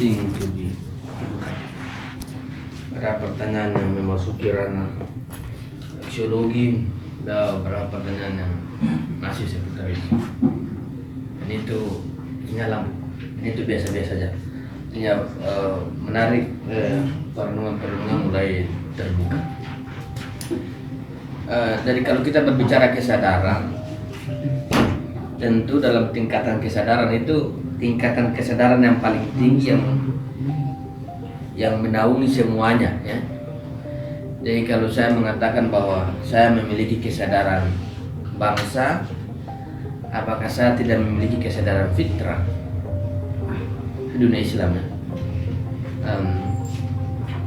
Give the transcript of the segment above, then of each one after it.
penting untuk di ada pertanyaan yang memasuki ranah aksiologi, ada beberapa pertanyaan yang masih seputar itu. Dan itu biasa-biasa saja. Artinya menarik, perenungan mulai terbuka. Jadi kalau kita berbicara kesadaran, tentu dalam tingkatan kesadaran itu tingkatan kesadaran yang paling tinggi yang menaungi semuanya, ya. Jadi kalau saya mengatakan bahwa saya memiliki kesadaran bangsa, apakah saya tidak memiliki kesadaran fitrah dunia Islam, ya?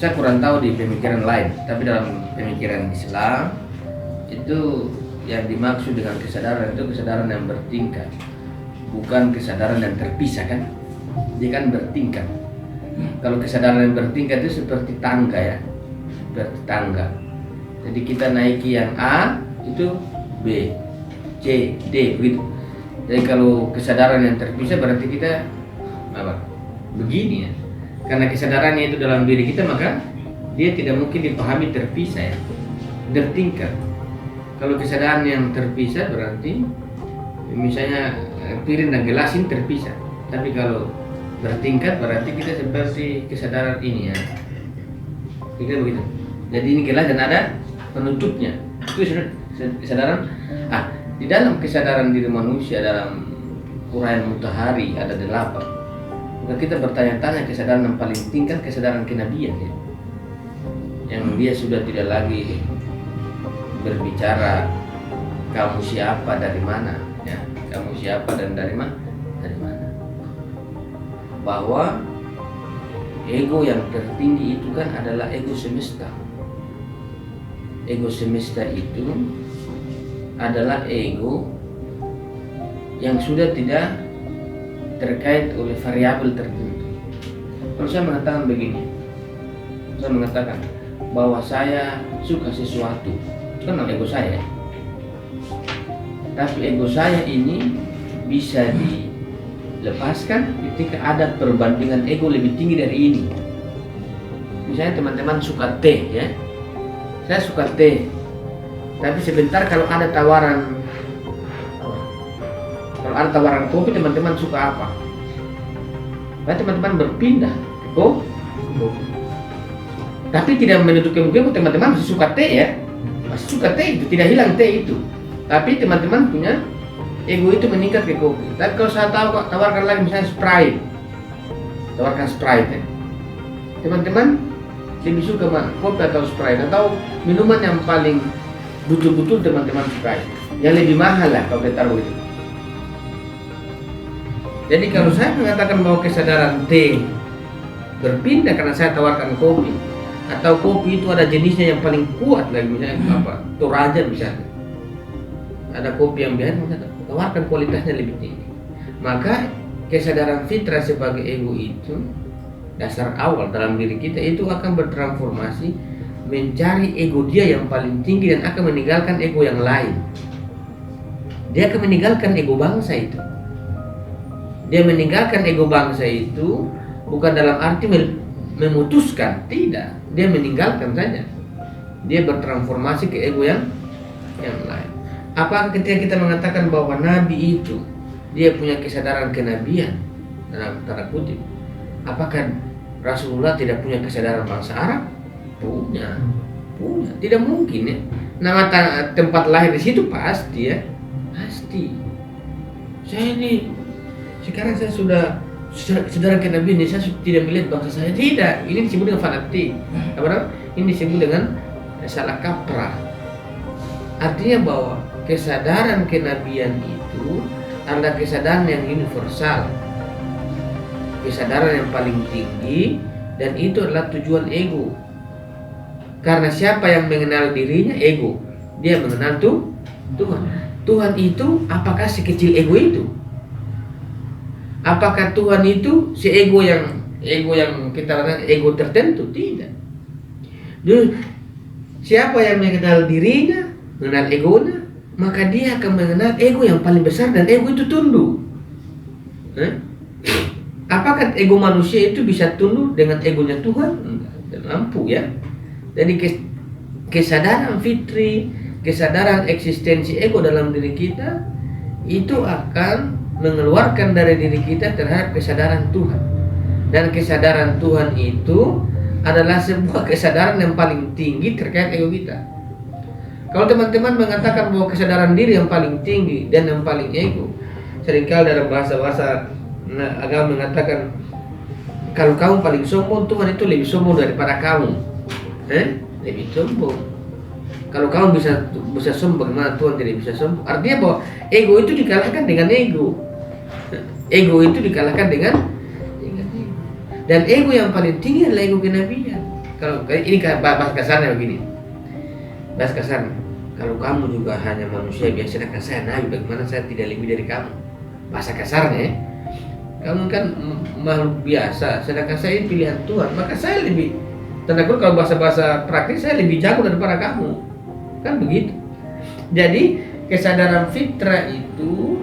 Saya kurang tahu di pemikiran lain, tapi dalam pemikiran Islam itu yang dimaksud dengan kesadaran itu kesadaran yang bertingkat, bukan kesadaran yang terpisah, kan? Dia kan bertingkat. Kalau kesadaran yang bertingkat itu seperti tangga, ya, seperti tangga. Jadi kita naiki yang A itu B, C, D begitu. Jadi kalau kesadaran yang terpisah berarti kita apa? Begini, ya. Karena kesadarannya itu dalam diri kita, maka dia tidak mungkin dipahami terpisah, ya, bertingkat. Kalau kesadaran yang terpisah berarti misalnya piring dan gelas ini terpisah. Tapi kalau bertingkat berarti kita seperti kesadaran ini, ya. Kira begitu. Jadi ini gelas dan ada penutupnya. Itu kesadaran. Di dalam kesadaran diri manusia dalam uraian Mutahari ada 8. Maka kita bertanya-tanya kesadaran yang paling tingkat kesadaran kenabian, ya. Yang dia sudah tidak lagi berbicara kamu siapa dari mana, ya, kamu siapa dan dari mana, bahwa ego yang tertinggi itu kan adalah ego semesta. Ego semesta itu adalah ego yang sudah tidak terkait oleh variabel tertentu. Kalau saya mengatakan begini, saya mengatakan bahwa saya suka sesuatu, itu kan ego saya. Tapi ego saya ini bisa dilepaskan ketika ada perbandingan ego lebih tinggi dari ini. Misalnya teman-teman suka teh, ya, saya suka teh. Tapi sebentar kalau ada tawaran kopi, teman-teman suka apa? Nah, teman-teman berpindah ke kopi. Tapi tidak menutup kemungkinan teman-teman masih suka teh, ya, masih suka teh itu, tidak hilang teh itu. Tapi teman-teman punya ego itu meningkat ke kopi. Tapi kalau saya tawarkan lagi misalnya Sprite, tawarkan Sprite, ya, teman-teman lebih suka mana, kopi atau Sprite, atau minuman yang paling betul-betul teman-teman suka, yang lebih mahal lah kalau kita taruh itu. Jadi kalau saya mengatakan bahwa kesadaran T berpindah karena saya tawarkan kopi, atau kopi itu ada jenisnya yang paling kuat lagi, misalnya apa, Toraja misalnya, ada kopi yang biasa tawarkan kualitasnya lebih tinggi, maka kesadaran fitrah sebagai ego itu dasar awal dalam diri kita itu akan bertransformasi mencari ego dia yang paling tinggi dan akan meninggalkan ego yang lain. Dia akan meninggalkan ego bangsa itu. Dia meninggalkan ego bangsa itu bukan dalam arti memutuskan, tidak. Dia meninggalkan saja. Dia bertransformasi ke ego yang lain. Apakah ketika kita mengatakan bahwa Nabi itu dia punya kesadaran kenabian dalam tanda kutip, apakah Rasulullah tidak punya kesadaran bangsa Arab? Punya. Tidak mungkin, ya. Nama tempat lahir di situ pasti, ya, pasti. Saya ini sekarang saya sudah saudara kenabian ini, saya tidak melihat bangsa saya, tidak. Ini disebut dengan fanatik. Ini disebut dengan salah kaprah. Artinya bahwa kesadaran kenabian itu adalah kesadaran yang universal, kesadaran yang paling tinggi, dan itu adalah tujuan ego. Karena siapa yang mengenal dirinya? Ego. Dia mengenal Tuhan. Tuhan itu apakah sekecil ego itu? Apakah Tuhan itu si ego yang kita katakan ego tertentu? Tidak. Jadi siapa yang mengenal dirinya, mengenal egonya, maka dia akan mengenal ego yang paling besar dan ego itu tunduk. Apakah ego manusia itu bisa tunduk dengan egonya Tuhan? Tidak mampu ya. Jadi kesadaran fitri, kesadaran eksistensi ego dalam diri kita itu akan mengeluarkan dari diri kita terhadap kesadaran Tuhan. Dan kesadaran Tuhan itu adalah sebuah kesadaran yang paling tinggi terkait ego kita. Kalau teman-teman mengatakan bahwa kesadaran diri yang paling tinggi dan yang paling ego, seringkali dalam bahasa-bahasa agama mengatakan kalau kamu paling sombong, Tuhan itu lebih sombong daripada kamu. Lebih sombong. Kalau kamu bisa sombong, bagaimana Tuhan tidak bisa sombong? Artinya bahwa ego itu dikalahkan dengan ego. Ego itu dikalahkan dengan ego. Dan ego yang paling tinggi adalah ego kenabian. Kalau ini bahasa kasarnya begini. Bahasa kasarnya, kalau kamu juga hanya manusia biasa, sedangkan saya nabi, bagaimana saya tidak lebih dari kamu? Bahasa kasarnya, kamu kan makhluk biasa, sedangkan saya ini pilihan Tuhan, maka saya lebih, tanda kutip kalau bahasa praktis, saya lebih jago daripada kamu. Kan begitu. Jadi kesadaran fitrah itu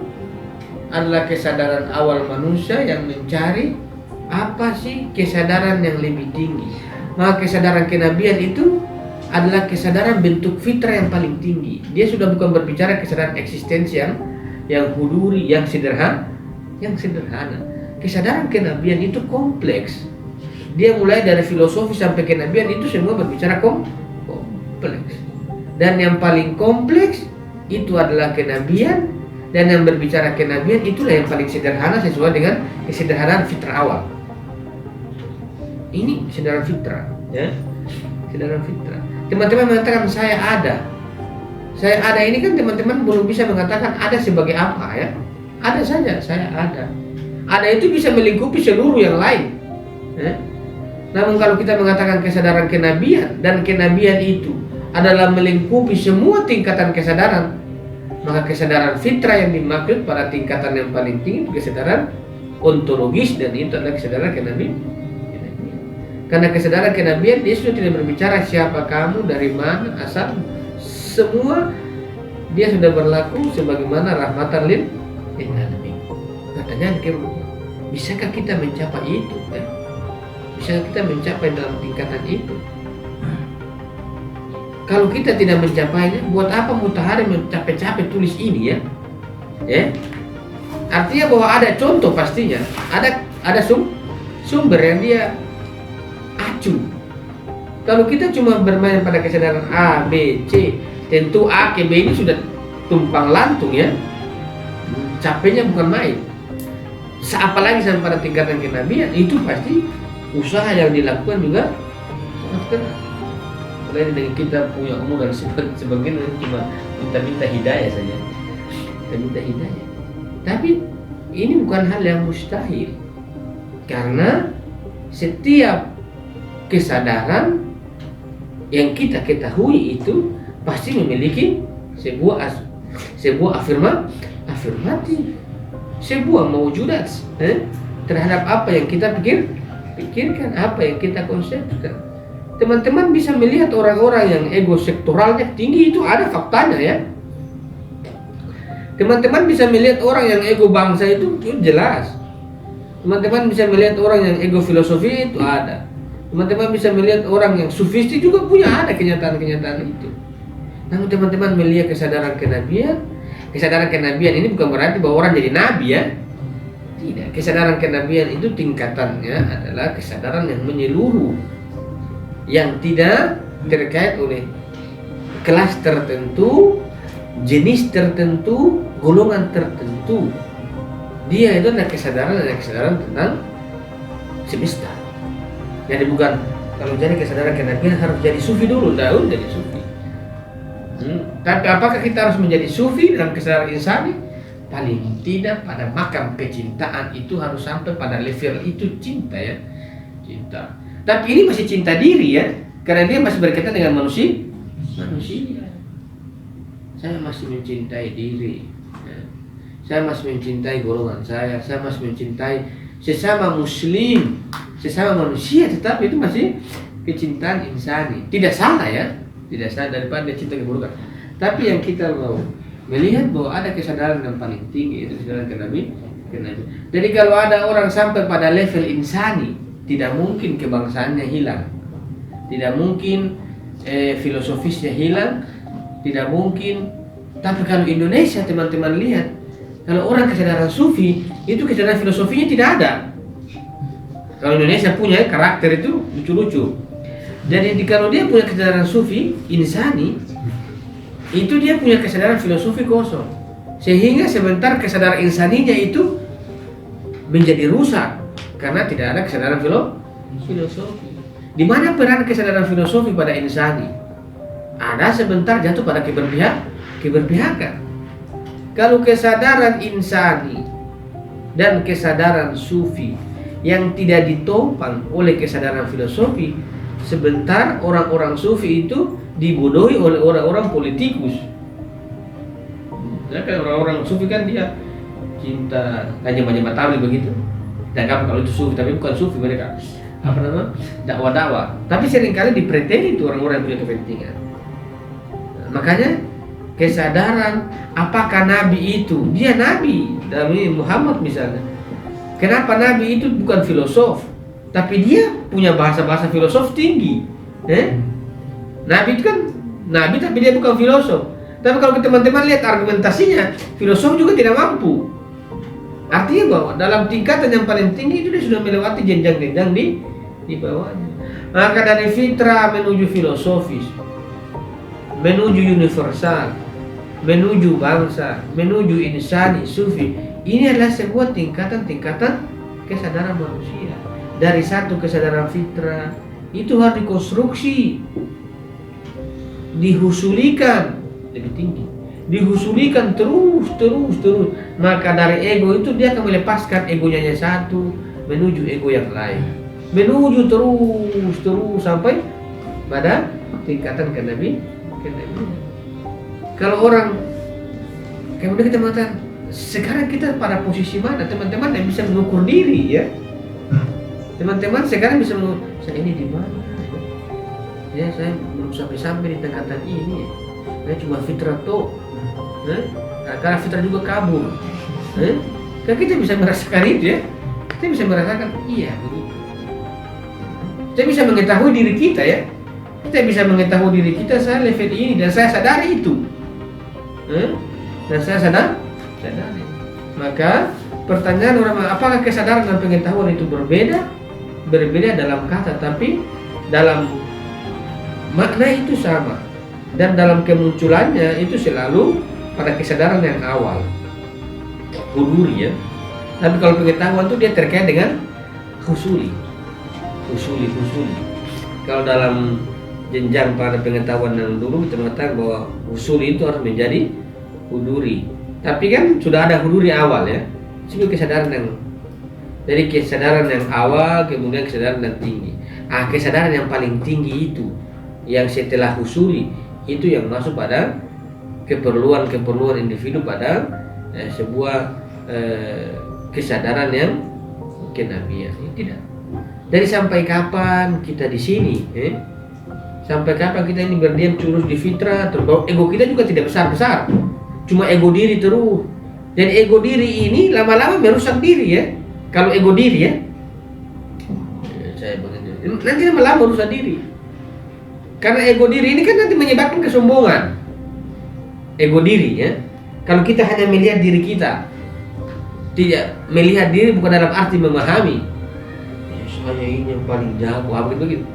adalah kesadaran awal manusia yang mencari apa sih kesadaran yang lebih tinggi. Maka kesadaran kenabian itu adalah kesadaran bentuk fitrah yang paling tinggi. Dia sudah bukan berbicara kesadaran eksistensi yang huduri, yang sederhana. Kesadaran kenabian itu kompleks. Dia mulai dari filosofi sampai kenabian itu semua berbicara kompleks. Dan yang paling kompleks itu adalah kenabian, dan yang berbicara kenabian itulah yang paling sederhana sesuai dengan kesederhanaan fitrah awal. Ini kesadaran fitrah, ya. Kesadaran fitrah. Teman-teman mengatakan saya ada. Saya ada ini kan teman-teman belum bisa mengatakan ada sebagai apa ya. Ada saja saya ada. Ada itu bisa melingkupi seluruh yang lain. Ya. Namun kalau kita mengatakan kesadaran kenabian, dan kenabian itu adalah melingkupi semua tingkatan kesadaran, maka kesadaran fitrah yang dimaksud pada tingkatan yang paling tinggi itu kesadaran ontologis, dan itu adalah kesadaran kenabian. Karena kesadaran kenabian dia sudah tidak berbicara siapa kamu, dari mana asal, semua dia sudah berlaku sebagaimana rahmatan lil alamin. Katanya bisakah kita mencapai itu? Bisakah kita mencapai dalam tingkatan itu? Kalau kita tidak mencapainya, buat apa Mutahari mencapai-capai tulis ini ya? Artinya bahwa ada contoh pastinya, ada sumber yang dia acu. Kalau kita cuma bermain pada kesadaran A, B, C, tentu A ke B ini sudah tumpang lantung ya. Capeknya bukan main. Apalagi sampai pada tingkatan kenabian, itu pasti usaha yang dilakukan juga sangat keras. Mulai dengan kita punya umur dan sebagainya, cuma minta hidayah saja. Kita minta hidayah. Tapi ini bukan hal yang mustahil, karena setiap kesadaran yang kita ketahui itu pasti memiliki sebuah afirmatif, sebuah mewujudat terhadap apa yang kita pikirkan, apa yang kita konsepkan. Teman-teman bisa melihat orang-orang yang ego sektoralnya tinggi, itu ada faktanya ya. Teman-teman bisa melihat orang yang ego bangsa itu jelas. Teman-teman bisa melihat orang yang ego filosofi itu ada. Teman-teman bisa melihat orang yang sufistik juga punya, ada kenyataan-kenyataan itu. Namun teman-teman melihat kesadaran kenabian ini bukan berarti bahwa orang jadi nabi ya. Tidak, kesadaran kenabian itu tingkatannya adalah kesadaran yang menyeluruh, yang tidak terkait oleh kelas tertentu, jenis tertentu, golongan tertentu. Dia itu adalah kesadaran tentang semesta. Jadi bukan, kalau jadi kesadaran kenabian harus jadi sufi dulu, daun jadi sufi. Tapi apakah kita harus menjadi sufi dalam kesadaran insani? Paling tidak pada makam kecintaan itu harus sampai pada level itu cinta ya, cinta. Tapi ini masih cinta diri ya, karena dia masih berkaitan dengan manusia. Saya masih mencintai diri, ya. Saya masih mencintai golongan saya masih mencintai sesama muslim, sesama manusia, tetapi itu masih kecintaan insani. Tidak salah ya, tidak salah daripada dia cinta keburukan. Tapi yang kita mau melihat bahwa ada kesadaran yang paling tinggi, itu kesadaran Jadi kalau ada orang sampai pada level insani, tidak mungkin kebangsaannya hilang, tidak mungkin filosofisnya hilang, tidak mungkin. Tapi kalau Indonesia teman-teman lihat, kalau orang kesadaran sufi itu kesadaran filosofinya tidak ada. Kalau Indonesia punya karakter itu lucu-lucu. Jadi kalau dia punya kesadaran sufi insani, itu dia punya kesadaran filosofi kosong. Sehingga sebentar kesadaran insaninya itu menjadi rusak karena tidak ada kesadaran filosofi. Di mana peran kesadaran filosofi pada insani? Ada sebentar jatuh pada keberpihakan. Kalau kesadaran insani dan kesadaran sufi yang tidak ditopang oleh kesadaran filosofi, sebentar orang-orang sufi itu dibodohi oleh orang-orang politikus. Ya kan orang-orang sufi kan dia cinta hanya tabligh begitu. Dianggap kalau itu sufi, tapi bukan sufi mereka. Apa nama? Dakwah-dakwah. Tapi seringkali dipreteli itu orang-orang yang punya kepentingan. Makanya kesadaran apakah Nabi itu? Dia Nabi, Nabi Muhammad misalnya. Kenapa Nabi itu bukan filosof, tapi dia punya bahasa-bahasa filosof tinggi. Nabi itu kan Nabi tapi dia bukan filosof. Tapi kalau teman-teman lihat argumentasinya, filosof juga tidak mampu. Artinya bahwa dalam tingkatan yang paling tinggi itu dia sudah melewati jenjang-jenjang di bawahnya. Maka dari fitrah menuju filosofis, menuju universal, menuju bangsa, menuju insani, sufi, ini adalah sebuah tingkatan-tingkatan kesadaran manusia. Dari satu kesadaran fitrah itu harus dikonstruksi, dihusulikan lebih tinggi, dihusulikan terus. Maka dari ego itu dia akan melepaskan egonya yang satu menuju ego yang lain, menuju terus sampai pada tingkatan kenabian. Kalau orang kemudian kita mengatakan sekarang kita pada posisi mana, teman-teman yang bisa mengukur diri ya. Teman-teman sekarang bisa mengukur saya ini di mana? Ya saya belum sampai di tingkatan ini. Saya cuma fitrah toh. Karena fitrah juga kabur. Kan kita bisa merasakan itu ya. Kita bisa merasakan iya begitu. Kita bisa mengetahui diri kita ya. Kita bisa mengetahui diri kita, saya level ini dan saya sadari itu. Dan saya sadari. Maka pertanyaan orang, apakah kesadaran dan pengetahuan itu berbeda? Berbeda dalam kata, tapi dalam makna itu sama. Dan dalam kemunculannya itu selalu pada kesadaran yang awal, huduri ya. Tapi kalau pengetahuan itu dia terkait dengan husuli. Kalau dalam jenjang pada pengetahuan yang dulu kita mengatakan bahwa husuli itu harus menjadi huduri. Tapi kan sudah ada huduri awal ya. Itu kesadaran yang dari kesadaran yang awal kemudian kesadaran yang tinggi. Kesadaran yang paling tinggi itu yang setelah husuli itu yang masuk pada keperluan individu pada sebuah kesadaran yang kenabian. Tidak. Dari sampai kapan kita di sini? Sampai kapan kita ini berdiam curus di fitrah? Terus ego kita juga tidak besar-besar. Cuma ego diri terus. Dan ego diri ini lama-lama merusak diri ya. Kalau ego diri ya, saya begitu. Nanti lama-lama merusak diri. Karena ego diri ini kan nanti menyebabkan kesombongan. Ego diri ya. Kalau kita hanya melihat diri kita, tidak melihat diri bukan dalam arti memahami. Ya, saya ini yang paling jago, begitu.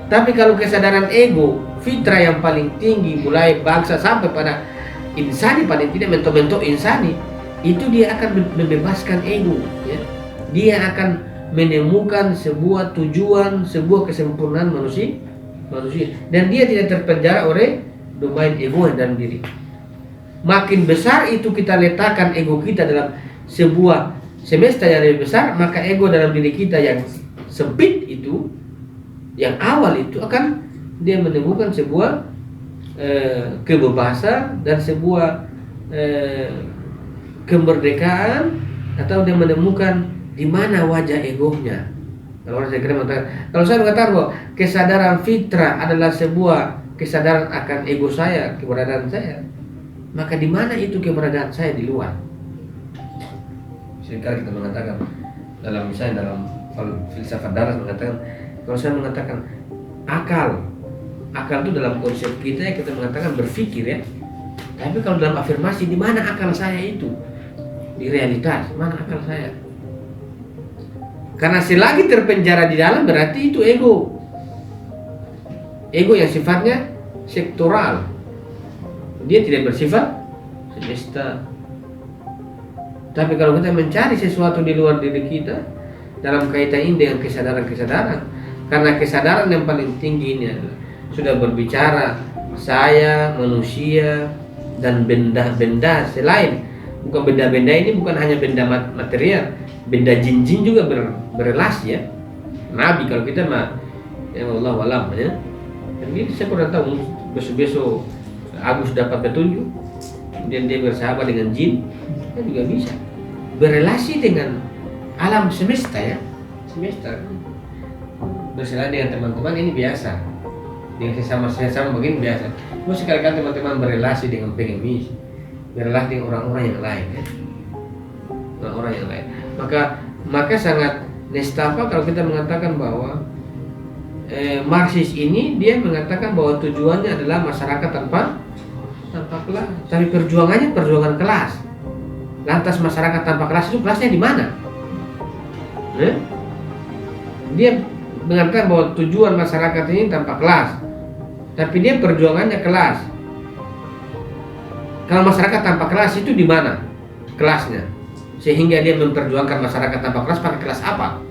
Tapi kalau kesadaran ego, fitrah yang paling tinggi, mulai bangsa sampai pada insani, paling tidak mentok-mentok insani, itu dia akan membebaskan ego. Ya. Dia akan menemukan sebuah tujuan, sebuah kesempurnaan manusia. Dan dia tidak terpenjara oleh domain ego dalam diri. Makin besar itu kita letakkan ego kita dalam sebuah semesta yang lebih besar, maka ego dalam diri kita yang sempit itu, yang awal itu akan dia menemukan sebuah kebebasan dan sebuah kemerdekaan, atau dia menemukan di mana wajah egonya. Kalau saya mengatakan bahwa kesadaran fitrah adalah sebuah kesadaran akan ego saya, keberadaan saya, maka di mana itu keberadaan saya di luar? seringkali kita mengatakan dalam misalnya dalam filsafat daras mengatakan, kalau saya mengatakan akal itu dalam konsep kita ya kita mengatakan berpikir ya. Tapi kalau dalam afirmasi, di mana akal saya itu? Di realitas, mana akal saya? Karena selagi terpenjara di dalam berarti itu ego. Ego yang sifatnya sektoral. Dia tidak bersifat semesta. Tapi kalau kita mencari sesuatu di luar diri kita dalam kaitan ini dengan kesadaran-kesadaran, karena kesadaran yang paling tinggi ini adalah sudah berbicara saya, manusia, dan benda-benda selain. Bukan benda-benda ini bukan hanya benda material, benda jin-jin juga berrelasi ya. Nabi kalau kita mah ya Allah walam ya. Dan ini saya kurang tahu, besok-besok Agus dapat petunjuk, kemudian dia bersahabat dengan jin, kan juga bisa berrelasi dengan alam semesta ya. Semesta bersama dengan teman-teman ini biasa, dengan sesama begini biasa. Terus sekali-kali teman-teman berrelasi dengan pengemis, berrelasi dengan orang-orang yang lain ya. Orang-orang yang lain. Maka sangat nestapa kalau kita mengatakan bahwa Marxis ini dia mengatakan bahwa tujuannya adalah masyarakat tanpa kelas. Tapi perjuangannya perjuangan kelas. Lantas masyarakat tanpa kelas itu kelasnya di mana? Dia mengatakan bahwa tujuan masyarakat ini tanpa kelas, tapi dia perjuangannya kelas. Kalau masyarakat tanpa kelas itu di mana kelasnya? Sehingga dia memperjuangkan masyarakat tanpa kelas pakai kelas apa?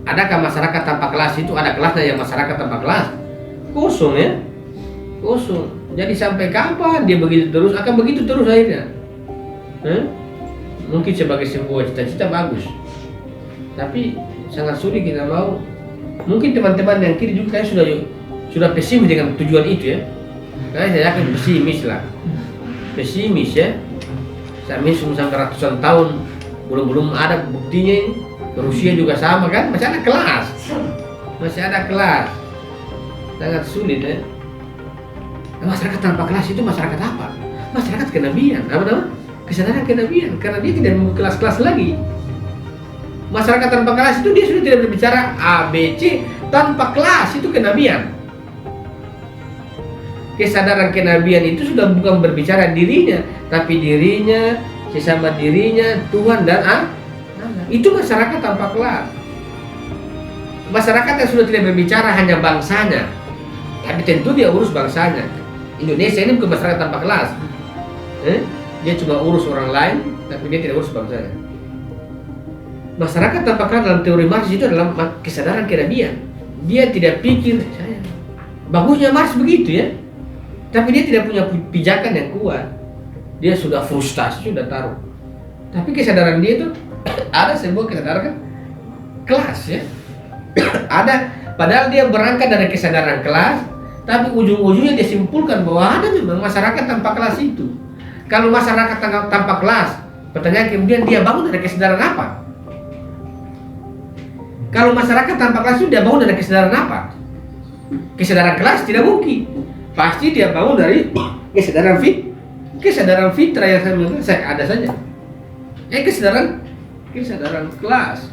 Adakah masyarakat tanpa kelas itu ada kelasnya yang masyarakat tanpa kelas? Kosong ya, kosong. Jadi sampai kapan dia begitu terus? Akan begitu terus akhirnya. Mungkin sebagai sebuah cita-cita bagus, tapi sangat sulit kita mau. Mungkin teman-teman yang kiri juga sudah pesimis dengan tujuan itu ya. Karena saya yakin pesimis lah, pesimis ya. Sampai ratusan tahun belum ada buktinya ini. Rusia juga sama kan, masih ada kelas, sangat sulit ya. Masyarakat tanpa kelas itu masyarakat apa? Masyarakat kenabian, apa namanya? Kesadaran kenabian, karena dia tidak memiliki kelas-kelas lagi. Masyarakat tanpa kelas itu dia sudah tidak berbicara A, B, C, tanpa kelas itu kenabian. Kesadaran kenabian itu sudah bukan berbicara dirinya, tapi dirinya, sesama dirinya, Tuhan dan Allah. Itu masyarakat tanpa kelas. Masyarakat yang sudah tidak berbicara hanya bangsanya, tapi tentu dia urus bangsanya. Indonesia ini bukan masyarakat tanpa kelas. Dia cuma urus orang lain, tapi dia tidak urus bangsanya. Masyarakat tanpa kelas dalam teori Marx itu adalah kesadaran kenabian. Dia tidak pikir, bagusnya Marx begitu ya, tapi dia tidak punya pijakan yang kuat. Dia sudah frustasi, sudah taruh. Tapi kesadaran dia itu ada sebuah kesadaran kelas ya. Ada, padahal dia berangkat dari kesadaran kelas, tapi ujung-ujungnya dia simpulkan bahwa ada memang masyarakat tanpa kelas itu. Kalau masyarakat tanpa kelas, pertanyaan kemudian dia bangun dari kesadaran apa? Kalau masyarakat tanpa kelas itu dia bangun dari kesadaran apa? Kesadaran kelas tidak mungkin. Pasti dia bangun dari kesadaran fitrah yang saya ada saja. Kesadaran kelas.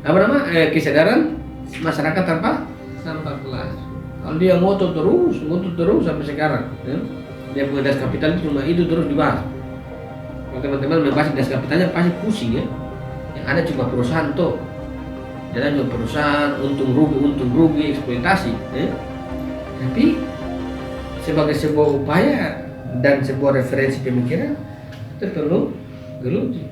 Apa nama? Kesadaran masyarakat tanpa kelas. Kalau dia ngotot terus sampai sekarang, ya? Dia punya Das Kapital itu cuma itu terus dibahas. Kalau teman-teman membahas Das Kapitalnya pasti pusing ya. Yang ada cuma perusahaan toh. Dan cuma perusahaan untung rugi eksploitasi. Ya? Tapi sebagai sebuah upaya dan sebuah referensi pemikiran itu perlu geluti.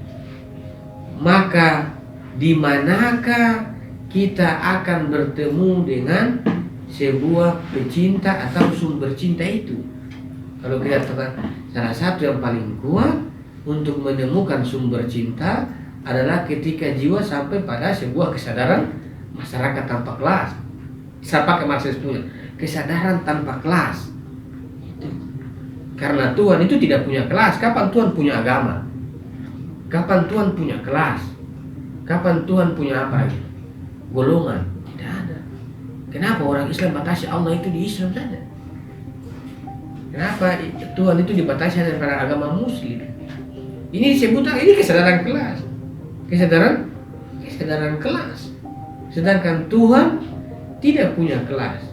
Maka di manakah kita akan bertemu dengan sebuah pecinta atau sumber cinta itu? Kalau kita katakan salah satu yang paling kuat untuk menemukan sumber cinta adalah ketika jiwa sampai pada sebuah kesadaran masyarakat tanpa kelas. Saya pakai Marxis punya kesadaran tanpa kelas. Karena Tuhan itu tidak punya kelas. Kapan Tuhan punya agama? Kapan Tuhan punya kelas? Kapan Tuhan punya apa gitu? Golongan? Tidak ada. Kenapa orang Islam batasi Allah itu di Islam saja? Kenapa Tuhan itu dibatasi hanya pada agama Muslim? Ini sebutan, ini kesadaran kelas. Kesadaran kelas. Sedangkan Tuhan tidak punya kelas.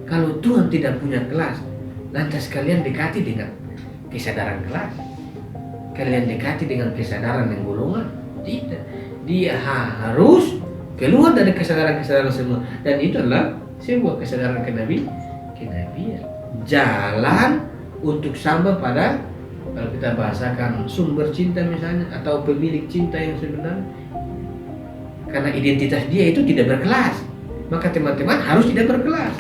Kalau Tuhan tidak punya kelas, lantas kalian dekati dengan kesadaran kelas. Kalian dekati dengan kesadaran yang golongan. Tidak. Dia harus keluar dari kesadaran-kesadaran semua. Dan itu adalah sebuah kesadaran kenabian. Jalan untuk sampai pada, kalau kita bahasakan, sumber cinta misalnya, atau pemilik cinta yang sebenarnya. Karena identitas dia itu tidak berkelas, maka teman-teman harus tidak berkelas.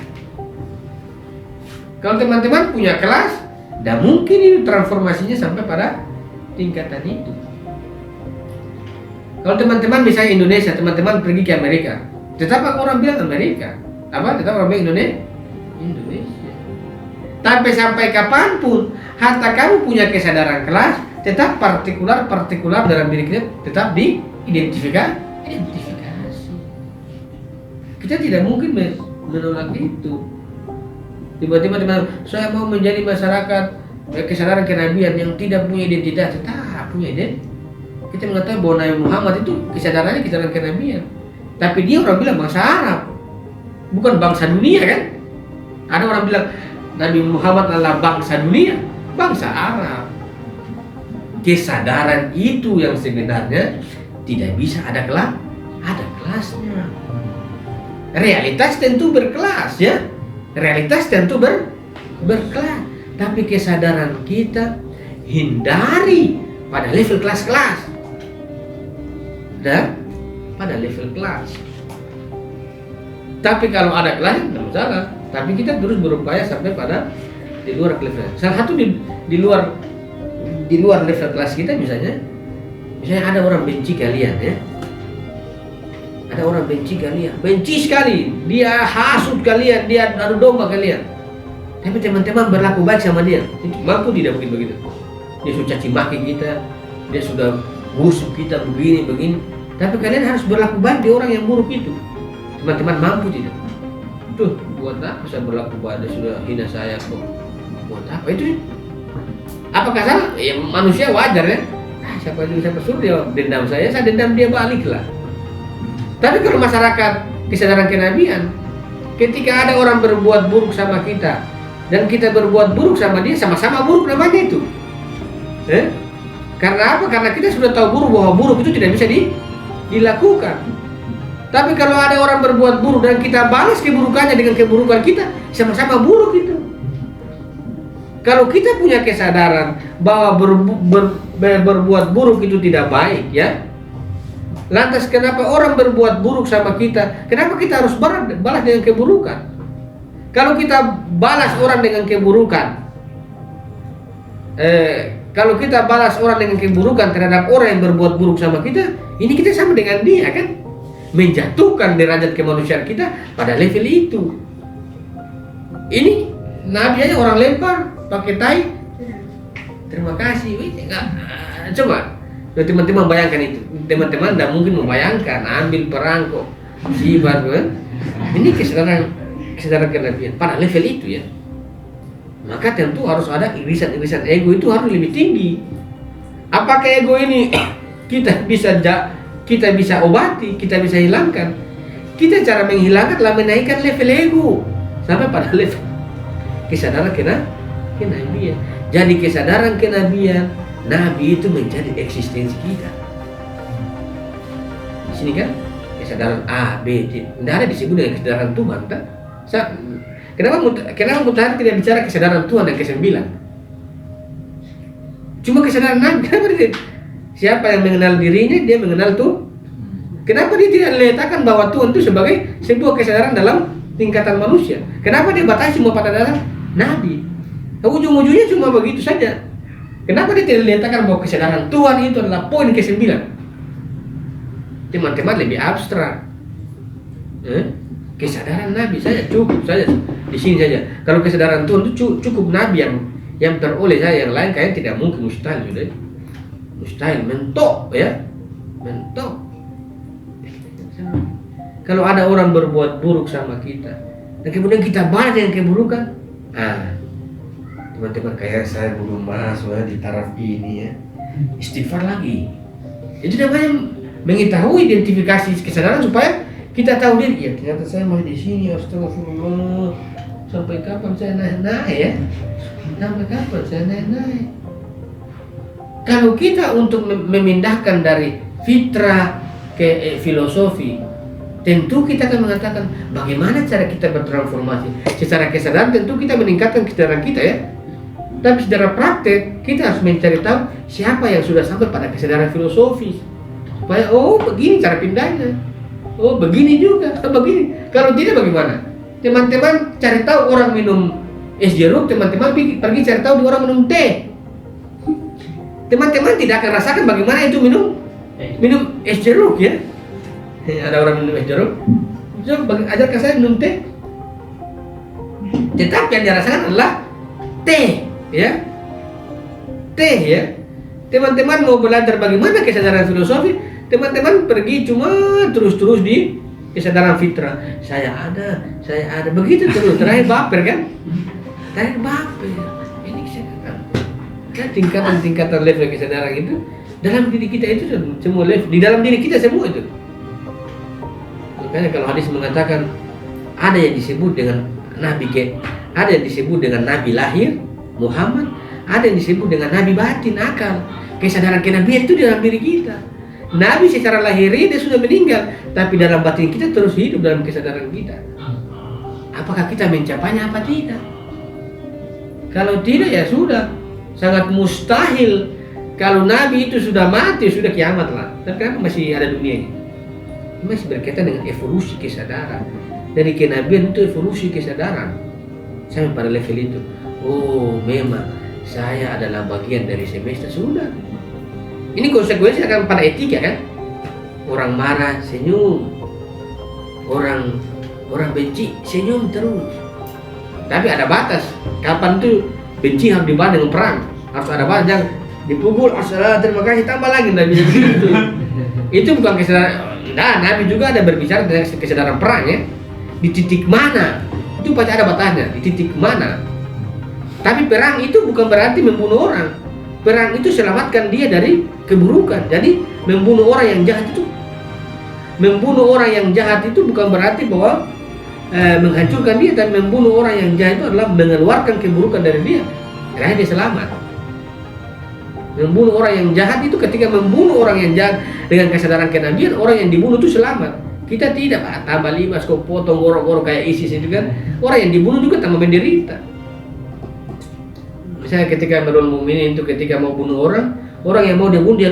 Kalau teman-teman punya kelas, dan mungkin itu transformasinya sampai pada tingkatan itu. Kalau teman-teman misalnya Indonesia, teman-teman pergi ke Amerika, tetap orang bilang Amerika, tetap orang bilang Indonesia. Tapi sampai kapanpun, harta kamu punya kesadaran kelas, tetap partikular dalam diri kita tetap diidentifikasi. Kita tidak mungkin menolak itu. Tiba-tiba teman, saya mau menjadi masyarakat kesadaran kenabian yang tidak punya identitas, tetap punya identitas. Kita mengatakan bahwa Nabi Muhammad itu kesadarannya kesadaran kenabian, tapi dia orang bilang bangsa Arab, bukan bangsa dunia kan? Ada orang bilang Nabi Muhammad adalah bangsa dunia, bangsa Arab. Kesadaran itu yang sebenarnya tidak bisa ada kelasnya. Realitas tentu berkelas ya. Realitas tentu berkelas. Tapi kesadaran kita hindari pada level kelas-kelas. Dan pada level kelas. Tapi kalau ada kelas tidak masalah. Tapi kita terus berupaya sampai pada di luar level. Salah satu di luar level kelas kita misalnya ada orang benci kalian ya. Ada orang benci kalian, benci sekali, dia hasut kalian, dia adu domba kalian. Tapi teman-teman berlaku baik sama dia, itu mampu tidak mungkin begitu. Dia sudah caci maki kita, dia sudah busuk kita begini. Tapi kalian harus berlaku baik di orang yang buruk itu. Teman-teman mampu tidak? Tuh, buat apa saya berlaku baik? Dia sudah hina saya kok. Buat apa itu? Apakah salah? Ya manusia wajar ya. Siapa suruh dia dendam saya dendam dia balik lah. Tapi kalau masyarakat kesadaran kenabian, ketika ada orang berbuat buruk sama kita dan kita berbuat buruk sama dia, sama-sama buruk namanya itu. Karena apa? Karena kita sudah tahu bahwa buruk itu tidak bisa dilakukan. Tapi kalau ada orang berbuat buruk dan kita balas keburukannya dengan keburukan kita, sama-sama buruk itu. Kalau kita punya kesadaran bahwa berbuat buruk itu tidak baik ya, lantas kenapa orang berbuat buruk sama kita? Kenapa kita harus balas dengan keburukan? Kalau kita balas orang dengan keburukan, terhadap orang yang berbuat buruk sama kita, ini kita sama dengan dia kan? Menjatuhkan derajat kemanusiaan kita pada level itu. Ini Nabi aja orang lempar pakai tai. Terima kasih. Coba. Teman-teman bayangkan itu. Teman-teman tidak mungkin membayangkan ambil perangko sibat kan? Ini kesadaran kenabian pada level itu ya. Maka tentu harus ada irisan-irisan ego itu harus lebih tinggi. Apakah ego ini kita bisa obati, kita bisa hilangkan? Kita cara menghilangkan adalah menaikkan level ego sampai pada level kesadaran kenabian. Jadi kesadaran kenabian, Nabi itu menjadi eksistensi kita. Di sini kan kesadaran A, B, C. Tidak ada disebut dengan kesadaran Tuhan, tak? Kenapa Mutahari tidak bicara kesadaran Tuhan yang ke-9? Cuma kesadaran Nabi. Kenapa dia? Siapa yang mengenal dirinya, dia mengenal Tuhan. Kenapa dia tidak letakkan bahwa Tuhan itu sebagai sebuah kesadaran dalam tingkatan manusia? Kenapa dia batasi semua pada dalam Nabi? Ujung-ujungnya cuma begitu saja. Kenapa dia tidak letakkan bahwa kesadaran Tuhan itu adalah poin ke-9? Teman-teman lebih abstrak. Kesadaran Nabi saja cukup saja di sini saja. Kalau kesadaran Tuhan itu cukup Nabi yang teroleh saja, yang lain kayaknya tidak mungkin, mustahil sudah. Mustahil, mentok ya, mentok. Kalau ada orang berbuat buruk sama kita dan kemudian kita balas dengan keburukan, teman-teman kayak saya belum masuk di taraf ini ya. istighfar lagi. Itu namanya mengetahui identifikasi kesadaran supaya kita tahu diri, ya ternyata saya masih di sini, astagfirullah. Sampai kapan saya naik-naik ya? Sampai kapan saya naik-naik? Kalau kita untuk memindahkan dari fitrah ke filosofi, tentu kita akan mengatakan bagaimana cara kita bertransformasi. Secara kesadaran tentu kita meningkatkan kesadaran kita ya. Tapi secara praktek kita harus mencari tahu siapa yang sudah sampai pada kesadaran filosofis. Supaya oh begini cara pindahnya. Oh begini juga, begini. Kalau tidak bagaimana? Teman-teman cari tahu orang minum es jeruk, teman-teman pergi cari tahu di orang minum teh. Teman-teman tidak akan rasakan bagaimana itu minum es jeruk ya. Ada orang minum es jeruk, coba ajarkan saya minum teh. Tetapi yang dirasakan adalah teh, ya, teh ya. Teman-teman mau belajar bagaimana kesadaran filosofi, teman-teman pergi cuma terus-terus di kesadaran fitrah. Saya ada, begitu terus. Terakhir baper kan? Terakhir baper. Ini kesadaran. Kan tingkatan level kesadaran itu dalam diri kita itu semua level, di dalam diri kita semua itu. Makanya kalau hadis mengatakan ada yang disebut dengan ada yang disebut dengan nabi lahir Muhammad, ada yang disebut dengan nabi batin akal. Kesadaran kenabian itu di dalam diri kita. Nabi secara lahiriah dia sudah meninggal, tapi dalam batin kita terus hidup dalam kesadaran kita. Apakah kita mencapainya apa tidak? Kalau tidak ya sudah, sangat mustahil. Kalau Nabi itu sudah mati, sudah kiamat lah. Tapi kenapa masih ada dunia ini? Masih berkaitan dengan evolusi kesadaran. Dari kenabian itu evolusi kesadaran sampai pada level itu. Oh memang saya adalah bagian dari semesta, sudah. Ini konsekuensi akan pada etika kan? Orang marah senyum, orang benci senyum terus. Tapi ada batas. Kapan tuh benci harus dibalas dengan perang? Harus ada batas. Jangan dipukul, terima kasih tambah lagi, Nabi itu. Itu bukan kesadaran. Nah, Nabi juga ada berbicara tentang kesadaran perang ya. Di titik mana? Itu pasti ada batasnya. Di titik mana? Tapi perang itu bukan berarti membunuh orang. Perang itu selamatkan dia dari keburukan. Jadi membunuh orang yang jahat itu bukan berarti bahwa menghancurkan dia, dan membunuh orang yang jahat itu adalah mengeluarkan keburukan dari dia. Akhirnya dia selamat. Membunuh orang yang jahat itu ketika membunuh orang yang jahat dengan kesadaran kenabian, orang yang dibunuh itu selamat. Kita tidak tambah libas, kok potong gorok-gorok kayak ISIS itu kan. Orang yang dibunuh juga tambah menderita. Misalnya ketika Amirul Mukminin itu ketika mau bunuh orang yang mau dia bunuh dia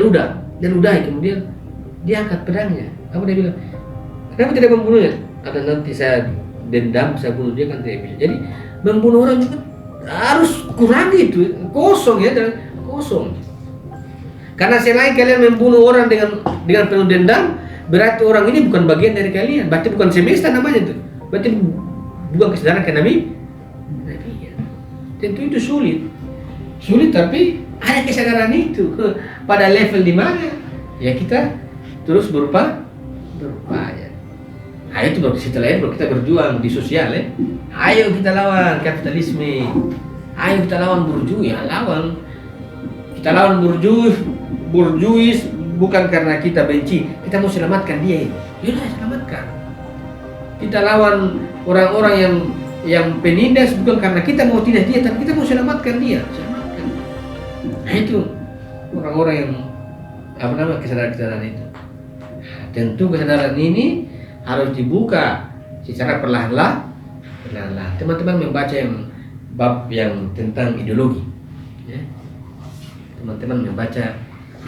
ludahi, kemudian dia angkat pedangnya. Apa dia bilang? Kenapa tidak membunuhnya? Ada nanti saya dendam, saya bunuh dia kan tidak bisa. Jadi membunuh orang juga harus kurangi itu, kosong ya, dan kosong. Karena selain kalian membunuh orang dengan penuh dendam, berarti orang ini bukan bagian dari kalian, berarti bukan semesta namanya itu, berarti bukan kesadaran kenabian. Tentu itu sulit, tapi ada kesadaran itu pada level di mana ya kita terus berupaya. Nah itu baru setelah itu kita berjuang di sosial ya. Ayo kita lawan kapitalisme, ayo kita lawan burjuis, kita lawan burjuis bukan karena kita benci, kita mau selamatkan dia. Yaudah selamatkan. Kita lawan orang-orang yang penindas bukan karena kita mau tindas dia, tapi kita mau selamatkan dia. Nah itu orang-orang yang kesadaran itu. Tentu kesadaran ini harus dibuka secara perlahan-lahan. Teman-teman membaca yang bab yang tentang ideologi. Ya. Teman-teman membaca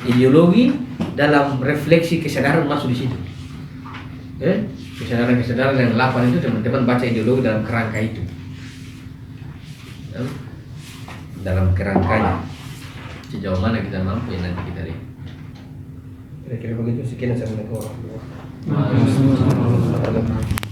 ideologi dalam refleksi kesadaran masuk di situ. Ya. Kesadaran yang 8 itu teman-teman baca ideologi dalam kerangka itu. Ya. Dalam kerangkanya. Sejauh mana kita mampu ya nanti kita lihat. Kira-kira begitu. Sekian, assalamualaikum warahmatullahi wabarakatuh.